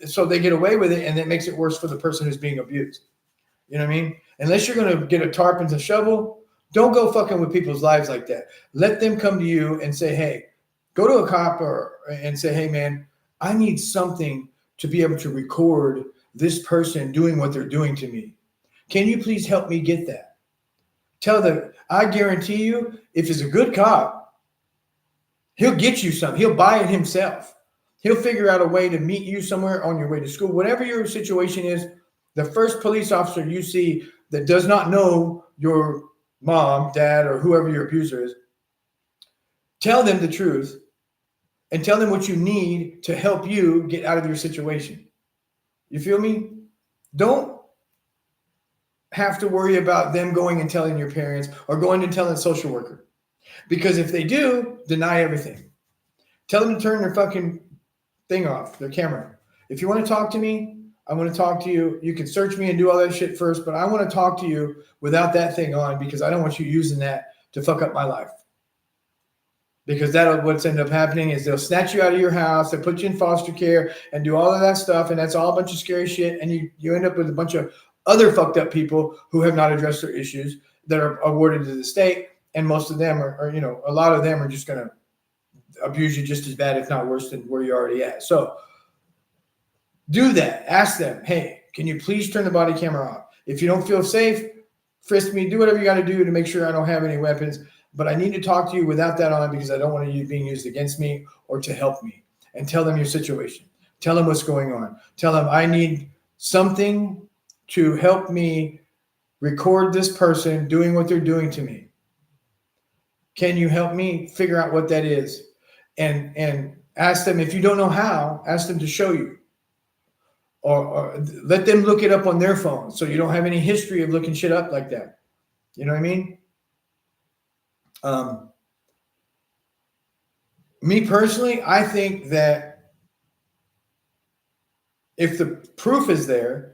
so they get away with it, and it makes it worse for the person who's being abused. You know what I mean? Unless you're going to get a tarp and a shovel, don't go fucking with people's lives like that. Let them come to you and say, hey, go to a cop and say, hey, man, I need something to be able to record this person doing what they're doing to me. Can you please help me get that? Tell them, I guarantee you, if it's a good cop, he'll get you something. He'll buy it himself. He'll figure out a way to meet you somewhere on your way to school. Whatever your situation is, the first police officer you see that does not know your mom, dad, or whoever your abuser is, tell them the truth and tell them what you need to help you get out of your situation. You feel me? Don't have to worry about them going and telling your parents or going and telling a social worker. Because if they do, deny everything. Tell them to turn their fucking thing off, their camera. If you want to talk to me, I want to talk to you. You can search me and do all that shit first, but I want to talk to you without that thing on because I don't want you using that to fuck up my life. Because that'll what's end up happening is they'll snatch you out of your house, they'll put you in foster care and do all of that stuff, and that's all a bunch of scary shit, and you end up with a bunch of other fucked up people who have not addressed their issues that are awarded to the state, and most of them are a lot of them are just going to abuse you just as bad, if not worse, than where you're already at. So do that. Ask them, hey, can you please turn the body camera off? If you don't feel safe, frisk me, do whatever you got to do to make sure I don't have any weapons, but I need to talk to you without that on because I don't want you being used against me or to help me. And tell them your situation. Tell them what's going on. Tell them I need something to help me record this person doing what they're doing to me. Can you help me figure out what that is? And ask them, if you don't know how, ask them to show you. Or let them look it up on their phone so you don't have any history of looking shit up like that. You know what I mean? Me personally, I think that if the proof is there,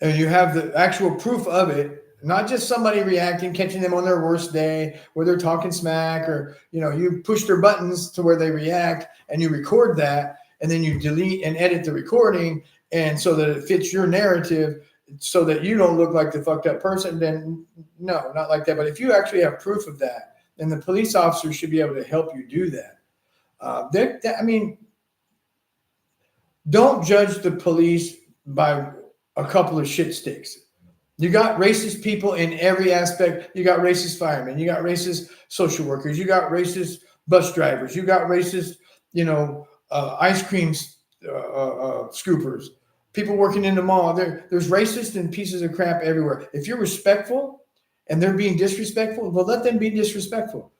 and you have the actual proof of it, not just somebody reacting, catching them on their worst day where they're talking smack or, you push their buttons to where they react and you record that and then you delete and edit the recording and so that it fits your narrative so that you don't look like the fucked up person, then no, not like that. But if you actually have proof of that, then the police officer should be able to help you do that. Don't judge the police by a couple of shit sticks. You got racist people in every aspect. You got racist firemen. You got racist social workers. You got racist bus drivers. You got racist, ice cream scoopers. People working in the mall. There's racist and pieces of crap everywhere. If you're respectful and they're being disrespectful, well, let them be disrespectful.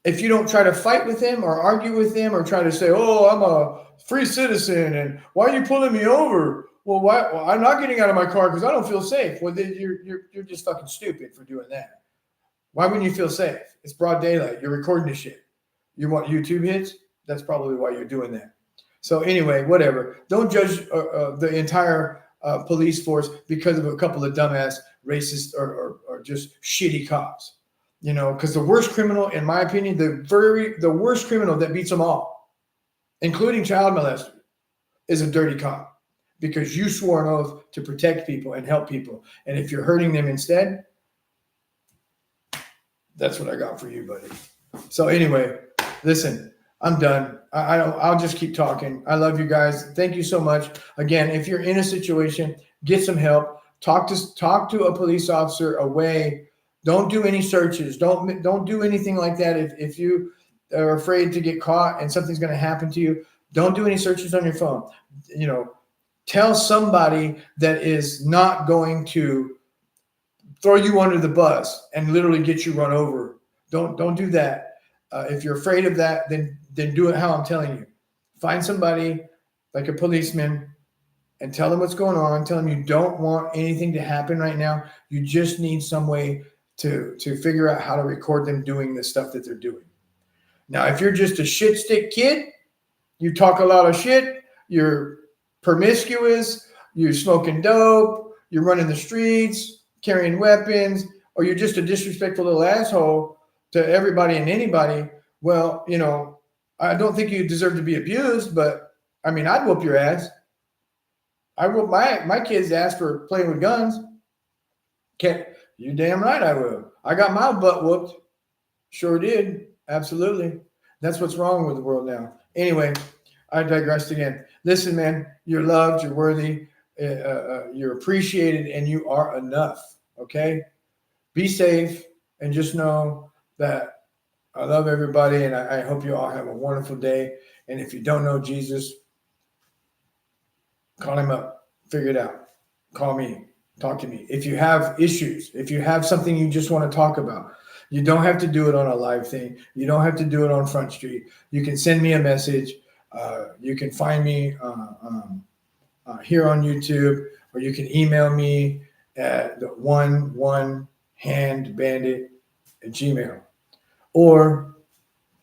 If you don't try to fight with them or argue with them or try to say, oh, I'm a free citizen and why are you pulling me over? Well, why? Well, I'm not getting out of my car because I don't feel safe. Well, then you're just fucking stupid for doing that. Why wouldn't you feel safe? It's broad daylight. You're recording this shit. You want YouTube hits? That's probably why you're doing that. So anyway, whatever. Don't judge the entire police force because of a couple of dumbass racist or just shitty cops. Because the worst criminal, in my opinion, the worst criminal that beats them all, including child molester, is a dirty cop. Because you swore an oath to protect people and help people. And if you're hurting them instead, that's what I got for you, buddy. So anyway, listen, I'm done. I'll just keep talking. I love you guys. Thank you so much. Again, if you're in a situation, get some help. Talk to a police officer away. Don't do any searches. Don't do anything like that. If you are afraid to get caught and something's going to happen to you, don't do any searches on your phone. Tell somebody that is not going to throw you under the bus and literally get you run over. Don't do that. If you're afraid of that, then do it how I'm telling you. Find somebody like a policeman and tell them what's going on. Tell them you don't want anything to happen right now. You just need some way to figure out how to record them doing the stuff that they're doing. Now, if you're just a shit stick kid, you talk a lot of shit, you're promiscuous, you're smoking dope, you're running the streets, carrying weapons, or you're just a disrespectful little asshole to everybody and anybody, well, you know, I don't think you deserve to be abused, but I mean, I'd whoop your ass. I whoop my kids' ass for playing with guns. Can't you? Damn right I will. I got my butt whooped. Sure did. Absolutely. That's what's wrong with the world now. Anyway, I digressed again. Listen, man, you're loved, you're worthy, you're appreciated, and you are enough. Okay? Be safe and just know that I love everybody, and I hope you all have a wonderful day. And if you don't know Jesus, call him up, figure it out. Call me, talk to me. If you have issues, if you have something you just want to talk about, you don't have to do it on a live thing. You don't have to do it on Front Street. You can send me a message. You can find me here on YouTube, or you can email me at the onehandbandit@gmail, or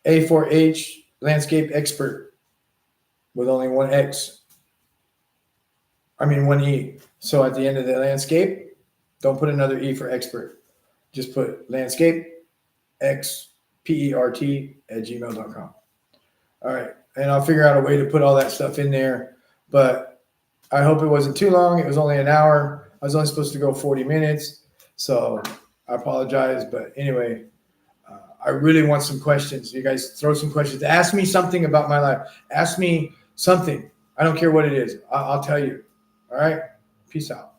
A4H landscape expert with only one X. I mean, one E. So at the end of the landscape, don't put another E for expert. Just put landscape XPERT@gmail.com. All right. And I'll figure out a way to put all that stuff in there. But I hope it wasn't too long. It was only an hour. I was only supposed to go 40 minutes. So I apologize. But anyway, I really want some questions. You guys throw some questions. Ask me something about my life. Ask me something. I don't care what it is. I'll tell you. All right. Peace out.